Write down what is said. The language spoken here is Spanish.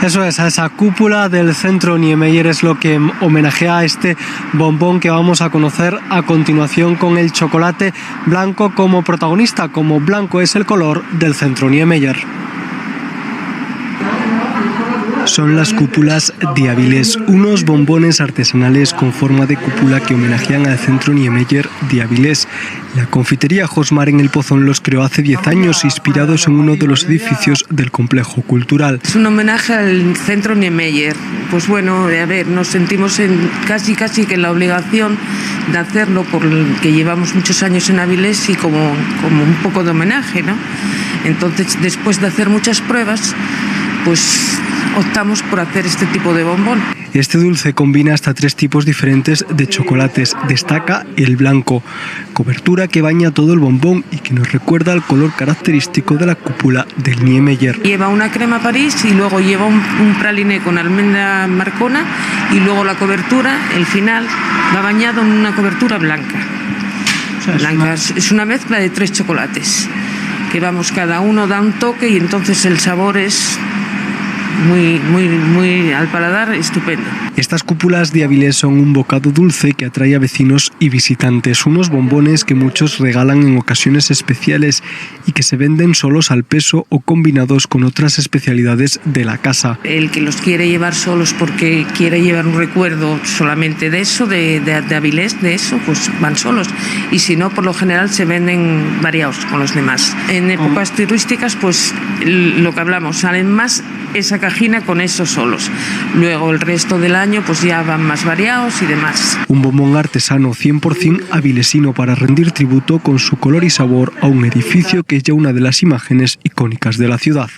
Eso es, a esa cúpula del Centro Niemeyer es lo que homenajea a este bombón que vamos a conocer a continuación, con el chocolate blanco como protagonista, como blanco es el color del Centro Niemeyer. Son las cúpulas de Avilés, unos bombones artesanales con forma de cúpula que homenajean al Centro Niemeyer de Avilés. La confitería Josmar en El Pozón los creó hace 10 años, inspirados en uno de los edificios del complejo cultural. Es un homenaje al Centro Niemeyer. Pues bueno, a ver, nos sentimos casi que en la obligación de hacerlo, porque llevamos muchos años en Avilés y como un poco de homenaje, ¿no? Entonces, después de hacer muchas pruebas, pues optamos por hacer este tipo de bombón. Este dulce combina hasta 3 tipos diferentes de chocolates. Destaca el blanco, cobertura que baña todo el bombón y que nos recuerda al color característico de la cúpula del Niemeyer. Lleva una crema París y luego lleva un praliné con almendra marcona, y luego la cobertura, el final, va bañado en una cobertura blanca. Es una mezcla de 3 chocolates, que cada uno da un toque y entonces el sabor es muy al paladar, estupendo. Estas cúpulas de Avilés son un bocado dulce que atrae a vecinos y visitantes, unos bombones que muchos regalan en ocasiones especiales y que se venden solos al peso o combinados con otras especialidades de la casa. El que los quiere llevar solos porque quiere llevar un recuerdo solamente de eso, de Avilés, de eso, pues van solos, y si no, por lo general se venden variados con los demás. En épocas turísticas, pues lo que hablamos, salen más esa cajina con esos solos. Luego el resto del año pues ya van más variados y demás. Un bombón artesano 100% avilesino para rendir tributo con su color y sabor a un edificio que es ya una de las imágenes icónicas de la ciudad.